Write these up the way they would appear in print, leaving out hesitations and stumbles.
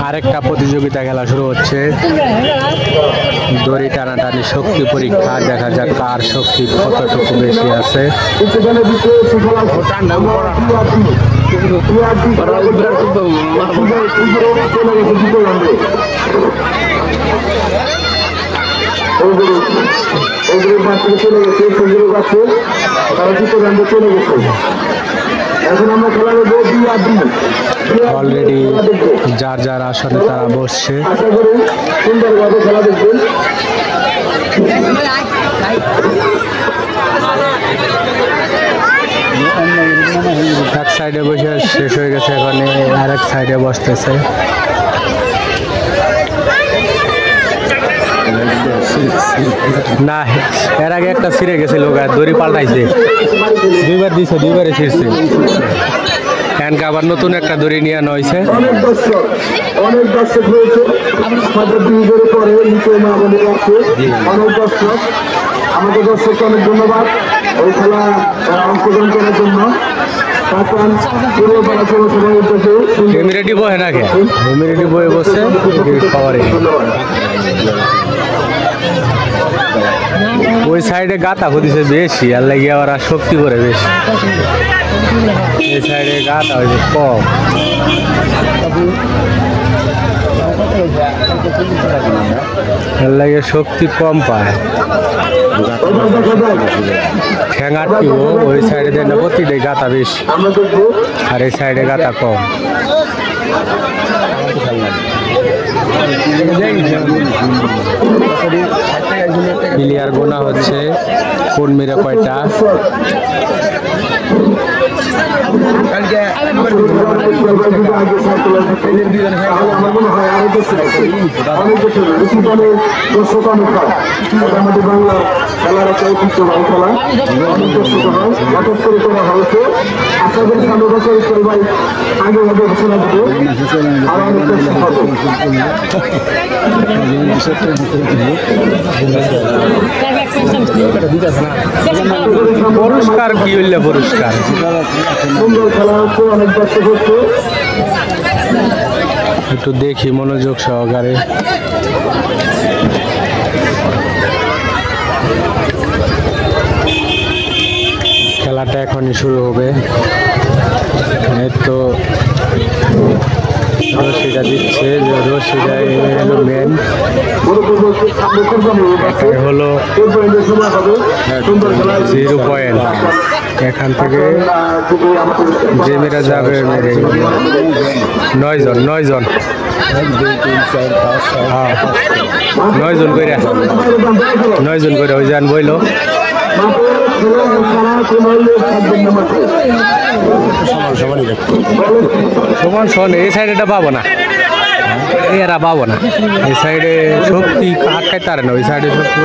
আরেকটা প্রতিযোগিতা খেলা শুরু হচ্ছে, দড়ি টানাটানি শক্তি পরীক্ষা। দেখা যাক কার শক্তি কতটুকু বেশি আছে। অলরেডি যার যার আসনে তারা বসছে। সুন্দরভাবে খেলা দেখবেন। এক সাইডে বসে শেষ হয়ে গেছে, এখানে আরেক সাইডে বসতেছে। না, এর আগে একটা ছিঁড়ে গেছিল, দড়ি পাল্টাইছে, দুইবার দিছে, দুইবারে ছিঁড়ছে। এখানকে আবার নতুন একটা দড়ি নিয়ে আনা হয়েছে। অনেক দর্শক রয়েছে, আমাদের দর্শককে অনেক ধন্যবাদ এই খেলা অংশগ্রহণ করার জন্য। রেডি বহে না কে রেডি বয়ে বসছে খাবারে। ওই সাইডে গাতা হতেছে বেশি, আর লাগিয়ে আবার শক্তি করে বেশি। এই সাইডে গাতা হয়েছে কম, এর লাগে শক্তি কম পায়। ঠ্যাঙার কি ওই সাইডে দেয় না, প্রতিটাই গাতা বেশি, আর এই সাইডে গাতা কম। প্লেয়ার গোনা হচ্ছে কোন মেরে কয়টা। বাংলা খেলার একটা ঐতিহ্যবাহী খেলা, হঠাৎ করে করা হয়েছে। আশা করি সামনে বছর ভাই আগে হবে ঘোষণা দেবো, আর অনেক দর্শক হবে। পুরস্কার কি হইলে পুরস্কার, সুন্দর খেলা হচ্ছে, অনেক দর্শক হচ্ছে। একটু দেখি মনোযোগ সহকারে। খেলাটা এখনই শুরু হবে। তো রশিটা দিচ্ছে, রশিটা হলো মেন, হলো 0 পয়েন্ট। এখান থেকে যে মেয়েরা যাবে 9 জন 9 জন, হ্যাঁ 9 জন করে, 9 জন করে ওই যান বইল। সমান সমান এই সাইডেটা পাবো না, এরা পাবো না। এই সাইডে শক্তি আটকাইতে পারে না, ওই সাইডে শক্তি।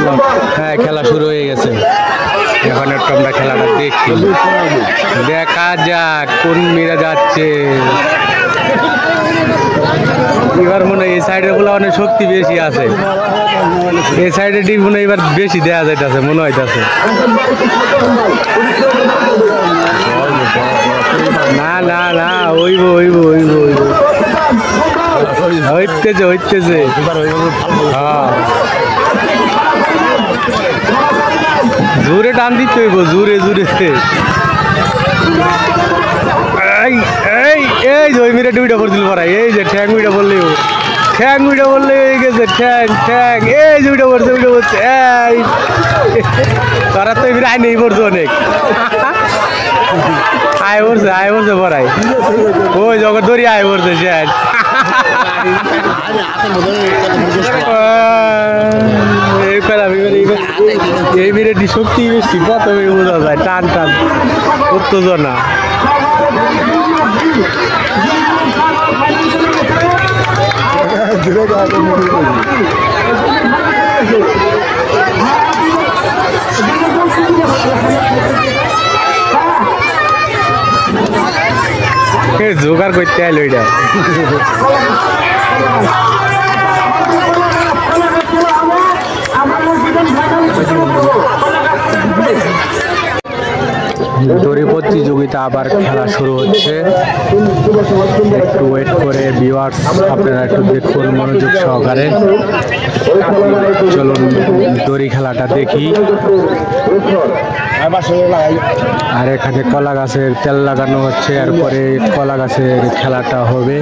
হ্যাঁ, খেলা শুরু হয়ে গেছে। এখন একটু আমরা খেলাটা দেখি, দেখা যাক কোন মেয়েরা যাচ্ছে। এবার মনে হয় এই সাইডের গুলো অনেক শক্তি বেশি আছে, এই সাইডে ডিপ মনে এবার বেশি দেওয়া যাইতেছে মনে হইতেছে। না না না, ওইব ওইব ওইব ওইব, হইতেছে হইতেছে। হ্যাঁ, জোরে টান দিতে হইব, জোরে জোরে। এই এই যে ওই মেয়েটা দুইটা পড়ছিল পড়াই, এই যে ঠ্যাং উইটা বললে, ঠ্যাং উইটা বললে হয়ে গেছে, ঠ্যাং ঠ্যাং এই যে উইটা পড়ছে, উইটা পড়ছে। এই তারা তো এবার আয় নেই পড়ছে অনেক, আয় পড়ছে পড়াই। ওই যখন ধরি আয় পড়ছে শেষ। এই মেয়েটি শক্তি বেশি, প্রথমে বোঝা যায়, টান টান উত্তেজনা। জোগাড় করতে আইলো এটা। দড়ি প্রতিযোগিতা আবার খেলা শুরু হচ্ছে। একটু ওয়েট করে ভিউয়ার্স আপনারা একটু দেখুন মনোযোগ সহকারে। চলুন দড়ি খেলাটা দেখি। আর এখানে কলা গাছের তেল লাগানো হচ্ছে, এরপরে কলা গাছের খেলাটা হবে।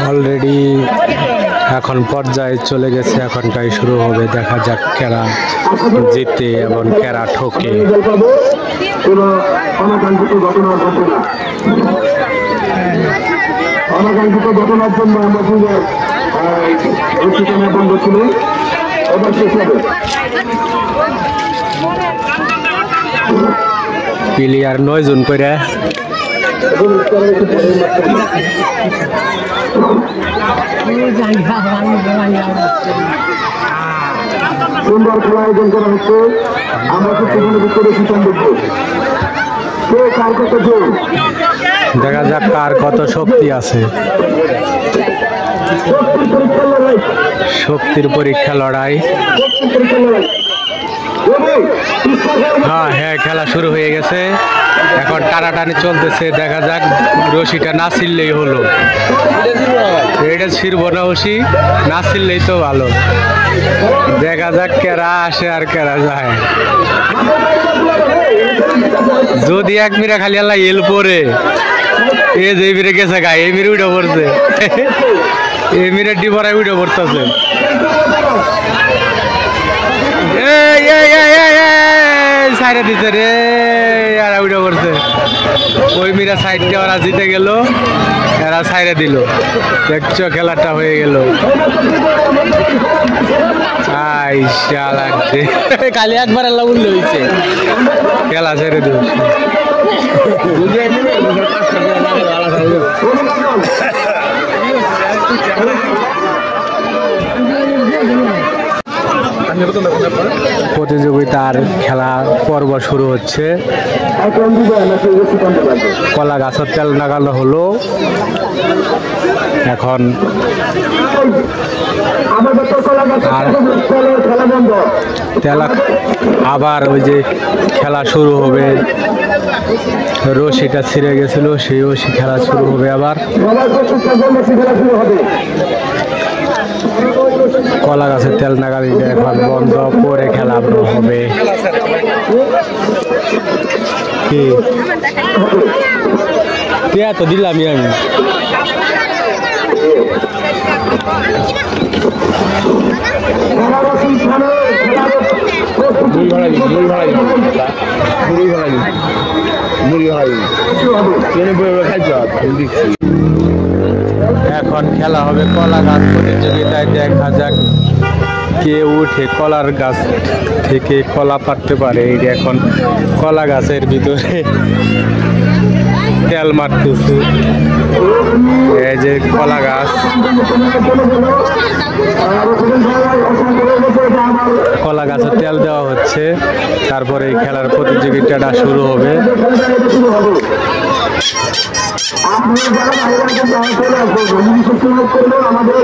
অলরেডি এখন পর্যায়ে চলে গেছে, এখনটাই শুরু হবে। দেখা যাক কারা জিতে এবং কারা ঠকে। অনাকাঙ্ক্ষিত ঘটনা ঘটে না, অনাকাঙ্ক্ষিত ঘটনার জন্য আমরা ঠিকানা বন্ধ ছিল, এবার শেষ হবে। প্লেয়ার 9 জন করে সুন্দর খেলা আয়োজন করা হচ্ছে। আমরা দেখা যাক কার কত শক্তি আছে। শক্তির পরীক্ষা লড়াই। হ্যাঁ, খেলা শুরু হয়ে গেছে, এখন টানাটানি চলতেছে। দেখা যাক রশিটা না ছিললেই হলো। এটা ছিড়ব না, রশি না ছিললেই তো ভালো। দেখা যাক কেরা আসে আর কেরা যায়। যদি এক মিরা খালি আল্লাহ এল পরে এ যে মিরে গেছে গায়ে এই মিরে উঠে পড়ছে, এই মিরে ডিবরাই উঠে পড়তেছে। সাইডে দিতে রে, এরা উঠে পড়ছে। ওই মিরা সাইডটা ওরা জিতে গেল, এরা সাইডে দিল। দেখছো খেলাটা হয়ে গেল। খালি একবার আল্লাহ উল্লে হয়েছে, খেলা ছেড়ে দিল। প্রতিযোগিতার খেলা পর্ব শুরু হচ্ছে। কলা গাছের তেল লাগানো হলো। এখন আবার ওই যে খেলা শুরু হবে। রশিটা ছিঁড়ে গেছিল, সেই রশি খেলা শুরু হবে আবার। কলা গাছের তেল নাগালি এখন বন্ধ করে খেলা হবে। কি তো দিলামই আমি। এখন খেলা হবে কলা গাছ প্রতিযোগিতায়। দেখা যাক কে উঠে কলার গাছ থেকে কলা পাড়তে পারে। এখন কলা গাছের ভিতরে তেল মারতেছে। এই যে কলা গাছ, কলা গাছে তেল দেওয়া হচ্ছে। তারপরে এই খেলার প্রতিযোগিতাটা শুরু হবে। আমাদের